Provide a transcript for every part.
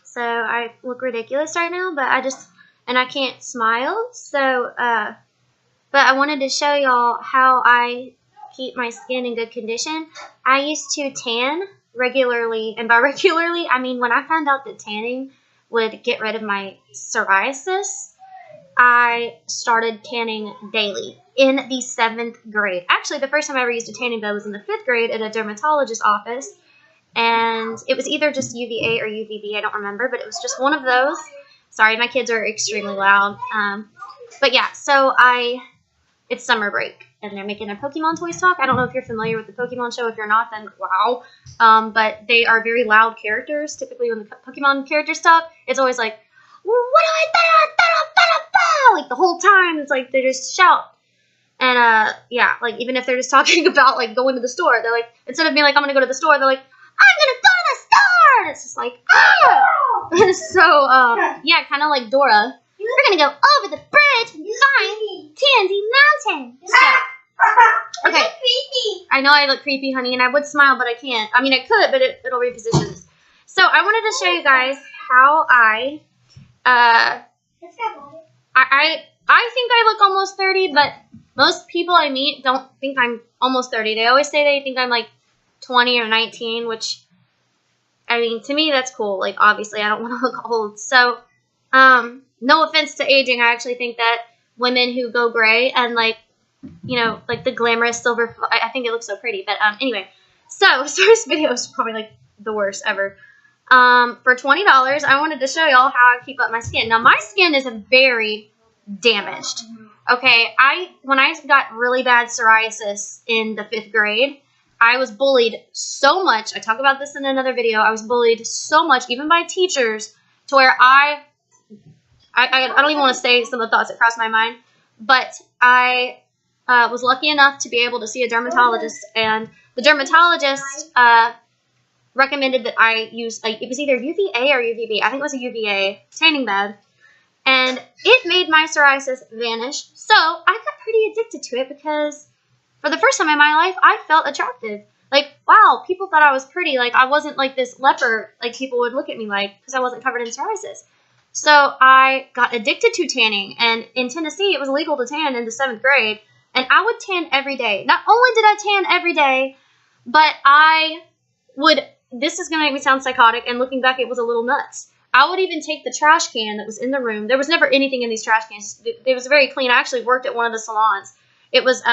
So I look ridiculous right now, but I can't smile. So, but I wanted to show y'all how I keep my skin in good condition. I used to tan regularly, and by regularly, I mean when I found out that tanning would get rid of my psoriasis, I started tanning daily in the 7th grade. Actually, the first time I ever used a tanning bed was in the 5th grade at a dermatologist's office, and it was either just UVA or UVB, I don't remember, but it was just one of those. Sorry, my kids are extremely loud. But yeah, so it's summer break, and they're making their Pokemon toys talk. I don't know if you're familiar with the Pokemon show. If you're not, then wow. But they are very loud characters. Typically when the Pokemon characters talk, it's always like, what do I, like the whole time. It's like they just shout. And yeah, like even if they're just talking about like going to the store, they're like, instead of being like, I'm gonna go to the store, they're like, I'm gonna go to the store. And it's just like, ah. So yeah, kind of like Dora. We're gonna go over the bridge and find Tandy Mountain. So, okay. I know I look creepy, honey, and I would smile, but I can't. I mean, I could, but it'll reposition this. So I wanted to show you guys how I think I look almost 30, but most people I meet don't think I'm almost 30. They always say they think I'm like 20 or 19, which, I mean, to me, that's cool. Like, obviously, I don't want to look old. So, no offense to aging. I actually think that women who go gray and, like, you know, like the glamorous silver, I think it looks so pretty. But, anyway, so this video is probably, like, the worst ever. For $20, I wanted to show y'all how I keep up my skin. Now, my skin is very damaged. Okay, when I got really bad psoriasis in the 5th grade, I was bullied so much. I talk about this in another video. I was bullied so much, even by teachers, to where I don't even want to say some of the thoughts that crossed my mind, but I was lucky enough to be able to see a dermatologist, and the dermatologist recommended that I use, it was either UVA or UVB. I think it was a UVA tanning bed. And it made my psoriasis vanish. So I got pretty addicted to it because for the first time in my life, I felt attractive. Like, wow, people thought I was pretty. Like, I wasn't like this leper, like people would look at me like, because I wasn't covered in psoriasis. So I got addicted to tanning. And in Tennessee, it was legal to tan in the 7th grade. And I would tan every day. Not only did I tan every day, but this is going to make me sound psychotic. And looking back, it was a little nuts. I would even take the trash can that was in the room. There was never anything in these trash cans. It was very clean. I actually worked at one of the salons. It was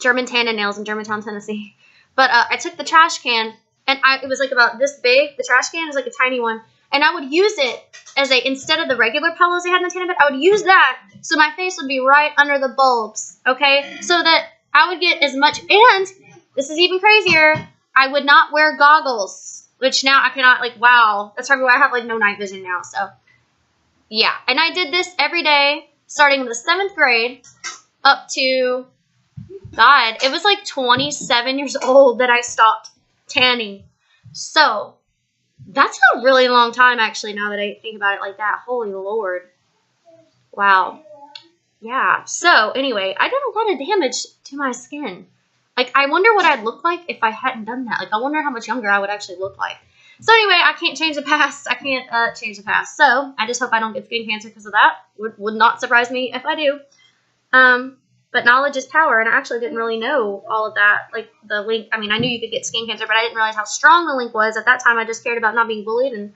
German Tan and Nails in Germantown, Tennessee. But I took the trash can, and it was like about this big. The trash can was like a tiny one. And I would use it as instead of the regular pillows they had in the tanning bed, I would use that so my face would be right under the bulbs, okay? So that I would get as much, and this is even crazier, I would not wear goggles. Which now I cannot, like, wow. That's probably why I have, like, no night vision now. So, yeah. And I did this every day, starting in the 7th grade, up to, God, it was, like, 27 years old that I stopped tanning. So, that's a really long time, actually, now that I think about it like that. Holy Lord. Wow. Yeah. So, anyway, I did a lot of damage to my skin. Like, I wonder what I'd look like if I hadn't done that. Like, I wonder how much younger I would actually look like. So, anyway, I can't change the past. I can't change the past. So, I just hope I don't get skin cancer because of that. Would not surprise me if I do. But knowledge is power, and I actually didn't really know all of that. Like, the link, I mean, I knew you could get skin cancer, but I didn't realize how strong the link was. At that time, I just cared about not being bullied and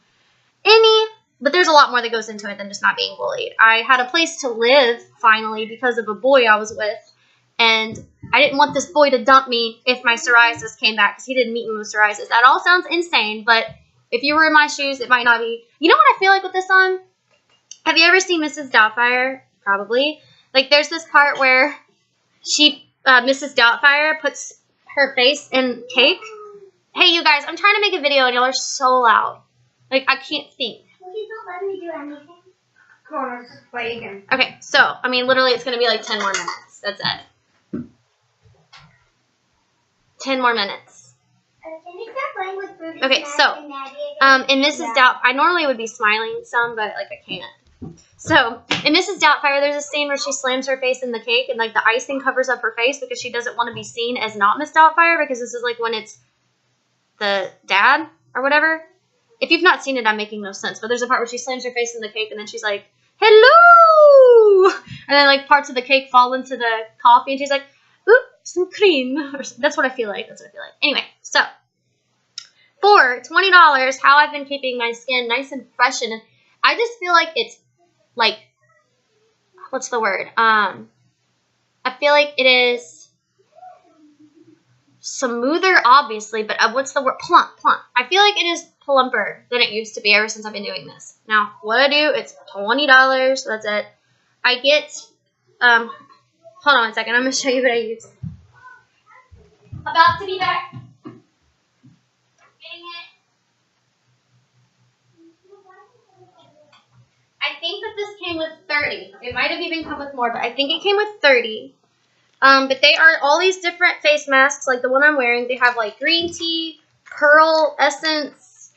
but there's a lot more that goes into it than just not being bullied. I had a place to live, finally, because of a boy I was with. And I didn't want this boy to dump me if my psoriasis came back because he didn't meet me with psoriasis. That all sounds insane, but if you were in my shoes, it might not be. You know what I feel like with this song? Have you ever seen Mrs. Doubtfire? Probably. Like, there's this part where Mrs. Doubtfire puts her face in cake. Hey, you guys, I'm trying to make a video, and y'all are so loud. Like, I can't think. Please don't let me do anything. Come on, let's just play again. Okay, so, I mean, literally, it's going to be like 10 more minutes. That's it. 10 more minutes. Can you stop playing with food? Okay, so, in Mrs. Doubtfire, I normally would be smiling some, but, like, I can't. So, in Mrs. Doubtfire, there's a scene where she slams her face in the cake, and, like, the icing covers up her face because she doesn't want to be seen as not Miss Doubtfire, because this is, like, when it's the dad or whatever. If you've not seen it, I'm making no sense. But there's a part where she slams her face in the cake, and then she's like, hello! And then, like, parts of the cake fall into the coffee, and she's like, oop, some cream. That's what I feel like. That's what I feel like. Anyway, so, for $20, how I've been keeping my skin nice and fresh, and I just feel like it's, like, what's the word? I feel like it is smoother, obviously, but what's the word? Plump. I feel like it is plumper than it used to be ever since I've been doing this. Now, what I do, it's $20, so that's it. I get, hold on one second, I'm going to show you what I use. About to be back. Getting it. I think that this came with 30. It might have even come with more, but I think it came with 30. But they are all these different face masks, like the one I'm wearing. They have like green tea, pearl essence,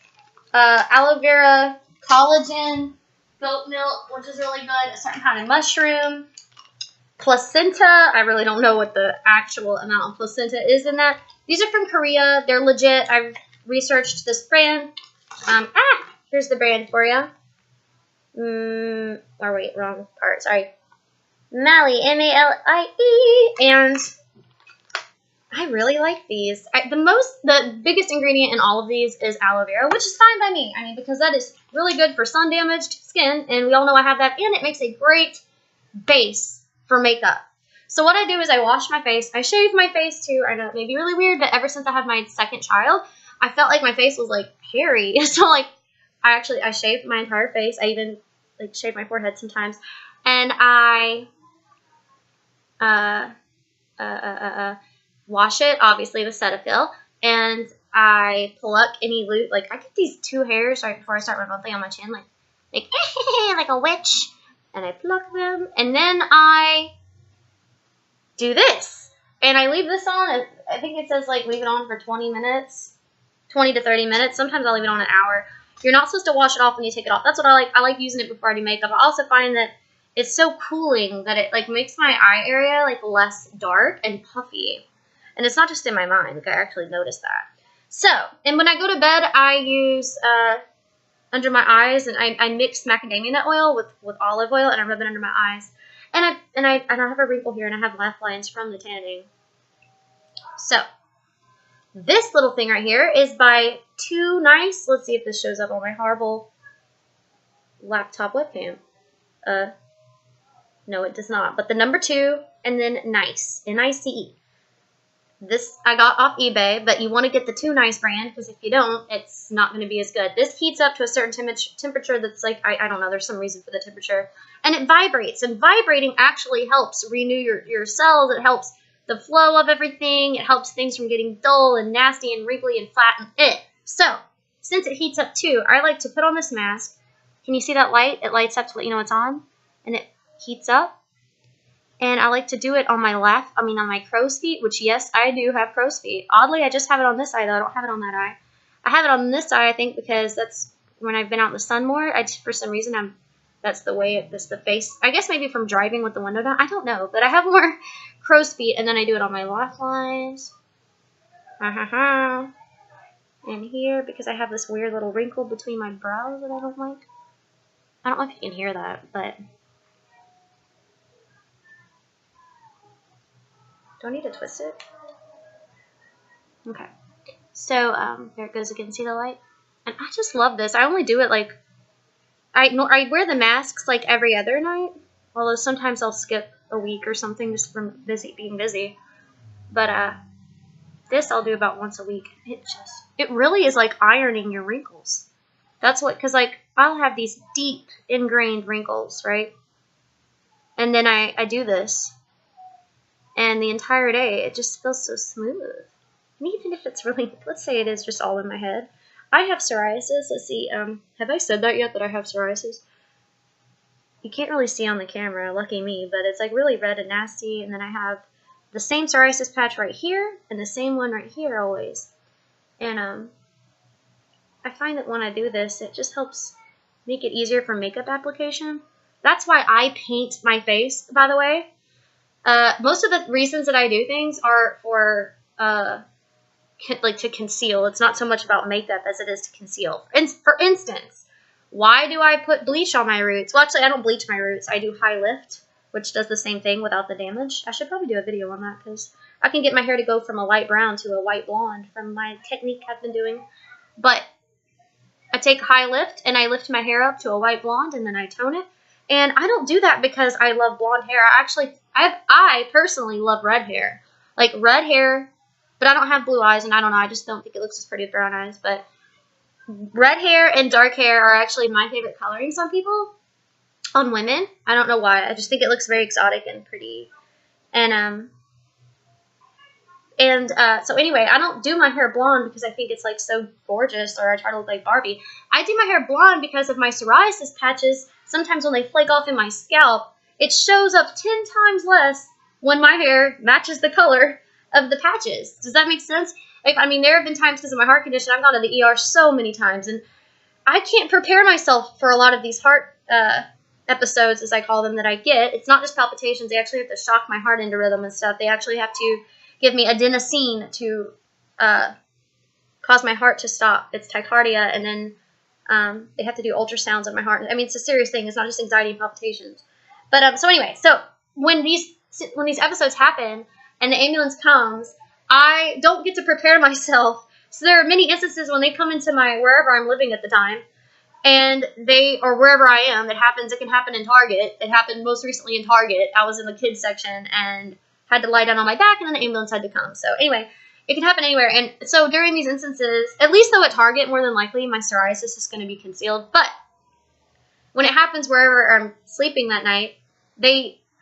aloe vera, collagen, goat milk, which is really good, a certain kind of mushroom, placenta. I really don't know what the actual amount of placenta is in that. These are from Korea. They're legit. I've researched this brand. Here's the brand for you. Oh wait, wrong part. Sorry. Malie, M-A-L-I-E, and I really like these. The biggest ingredient in all of these is aloe vera, which is fine by me. I mean, because that is really good for sun-damaged skin, and we all know I have that, and it makes a great base for makeup. So what I do is I wash my face. I shave my face too. I know it may be really weird, but ever since I had my second child, I felt like my face was like hairy. So like, I shaved my entire face. I even like shave my forehead sometimes, and I wash it, obviously, with Cetaphil, and I pluck any loose, like, I get these two hairs right before I start my monthly on my chin, like like a witch, and I pluck them, and then I do this, and I leave this on. I think it says, like, leave it on for 20 minutes, 20 to 30 minutes, sometimes I'll leave it on an hour. You're not supposed to wash it off when you take it off. That's what I like. I like using it before I do makeup. I also find that it's so cooling that it like makes my eye area like less dark and puffy. And it's not just in my mind. Like I actually noticed that. So, and when I go to bed, I use under my eyes, and I mix macadamia nut oil with olive oil, and I rub it under my eyes. And I have a wrinkle here, and I have laugh lines from the tanning. So, this little thing right here is by Too Nice. Let's see if this shows up on my horrible laptop webcam. No, it does not. But the number 2, and then Nice, N-I-C-E. This I got off eBay, but you want to get the Too Nice brand, because if you don't, it's not going to be as good. This heats up to a certain temperature that's like, I don't know, there's some reason for the temperature. And it vibrates, and vibrating actually helps renew your cells. It helps the flow of everything. It helps things from getting dull and nasty and wrinkly and flat and it. So, since it heats up too, I like to put on this mask. Can you see that light? It lights up to let you know it's on, and it heats up. And I like to do it on my on my crow's feet, which yes, I do have crow's feet. Oddly, I just have it on this eye though. I don't have it on that eye. I have it on this eye, I think, because that's when I've been out in the sun more. For some reason, that's the way that's the face. I guess maybe from driving with the window down. I don't know, but I have more crow's feet, and then I do it on my laugh lines. And here, because I have this weird little wrinkle between my brows that I don't like. I don't know if you can hear that, but do I need to twist it? Okay. So, there it goes again. See the light? And I just love this. I only do it like, I wear the masks like every other night. Although sometimes I'll skip a week or something just from being busy. But, this I'll do about once a week. It really is like ironing your wrinkles. That's what, because like, I'll have these deep ingrained wrinkles, right? And then I do this. And the entire day, it just feels so smooth. And even if it's really, let's say it is just all in my head. I have psoriasis. Let's see, have I said that yet, that I have psoriasis? You can't really see on the camera, lucky me, but it's like really red and nasty. And then I have the same psoriasis patch right here, and the same one right here always. And I find that when I do this, it just helps make it easier for makeup application. That's why I paint my face, by the way. Most of the reasons that I do things are for to conceal. It's not so much about makeup as it is to conceal. And for instance, why do I put bleach on my roots? Well, actually, I don't bleach my roots. I do high lift, which does the same thing without the damage. I should probably do a video on that because I can get my hair to go from a light brown to a white blonde from my technique I've been doing. But I take high lift and I lift my hair up to a white blonde and then I tone it. And I don't do that because I love blonde hair. I personally love red hair. Like red hair, but I don't have blue eyes and I don't know. I just don't think it looks as pretty with brown eyes. But red hair and dark hair are actually my favorite colorings on people, on women. I don't know why. I just think it looks very exotic and pretty. So anyway, I don't do my hair blonde because I think it's like so gorgeous or I try to look like Barbie. I do my hair blonde because of my psoriasis patches. Sometimes when they flake off in my scalp, it shows up 10 times less when my hair matches the color of the patches. Does that make sense? There have been times because of my heart condition, I've gone to the ER so many times, and I can't prepare myself for a lot of these heart episodes, as I call them, that I get. It's not just palpitations. They actually have to shock my heart into rhythm and stuff. They actually have to give me adenosine to cause my heart to stop. It's tachycardia, and then they have to do ultrasounds of my heart. It's a serious thing. It's not just anxiety and palpitations. But so anyway, so when these episodes happen and the ambulance comes, I don't get to prepare myself. So there are many instances when they come into wherever I'm living at the time, and or wherever I am, it can happen in Target. It happened most recently in Target. I was in the kids section and had to lie down on my back, and then the ambulance had to come. So anyway, it can happen anywhere. And so during these instances, at least though at Target, more than likely, my psoriasis is going to be concealed. But when it happens wherever I'm sleeping that night,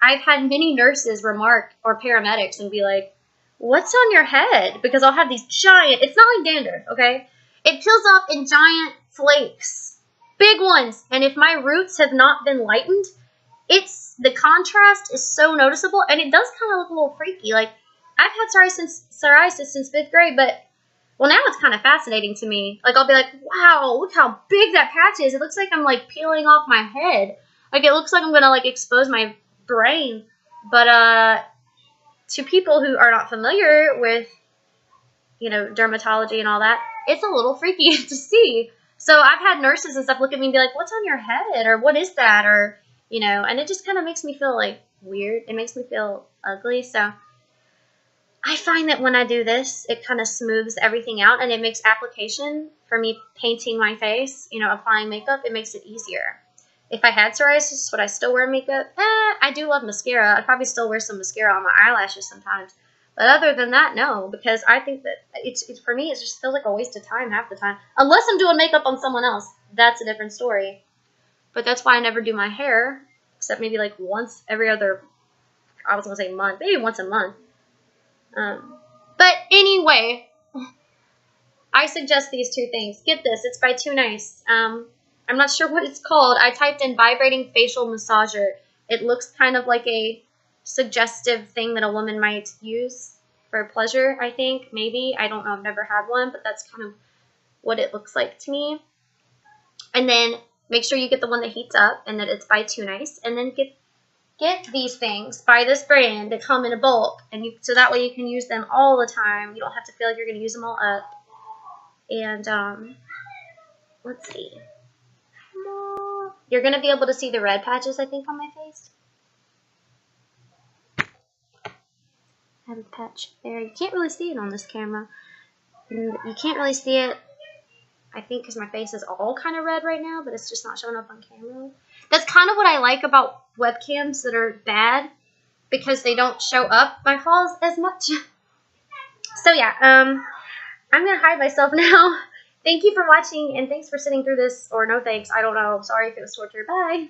I've had many nurses remark, or paramedics, and be like, "What's on your head?" Because I'll have these giant, it's not like dander, okay? It peels off in giant flakes, big ones. And if my roots have not been lightened, the contrast is so noticeable, and it does kind of look a little freaky. Like, I've had psoriasis since 5th grade, but, well, now it's kind of fascinating to me. Like, I'll be like, wow, look how big that patch is. It looks like I'm, like, peeling off my head. Like, it looks like I'm going to, like, expose my brain. But, to people who are not familiar with, dermatology and all that, it's a little freaky to see. So I've had nurses and stuff look at me and be like, "What's on your head?" or "What is that?" or, and it just kind of makes me feel, like, weird. It makes me feel ugly. So I find that when I do this, it kind of smooths everything out, and it makes application for me painting my face, applying makeup, it makes it easier. If I had psoriasis, would I still wear makeup? I do love mascara. I'd probably still wear some mascara on my eyelashes sometimes. But other than that, no, because I think that it's for me, it just feels like a waste of time half the time. Unless I'm doing makeup on someone else. That's a different story. But that's why I never do my hair, except maybe like once every other, I was going to say month, maybe once a month. But anyway, I suggest these two things. Get this, it's by Too Nice. I'm not sure what it's called. I typed in vibrating facial massager. It looks kind of like a suggestive thing that a woman might use for pleasure, I think. Maybe. I don't know. I've never had one, but that's kind of what it looks like to me. And then make sure you get the one that heats up and that it's by Too Nice. And then get these things by this brand that come in a bulk. And so that way you can use them all the time. You don't have to feel like you're going to use them all up. And, let's see. You're going to be able to see the red patches, I think, on my face. I have a patch there. You can't really see it on this camera. And you can't really see it, I think, because my face is all kind of red right now, but it's just not showing up on camera. That's kind of what I like about webcams that are bad, because they don't show up my flaws as much. So yeah, I'm going to hide myself now. Thank you for watching, and thanks for sitting through this, or no thanks, I don't know. Sorry if it was torture. Bye.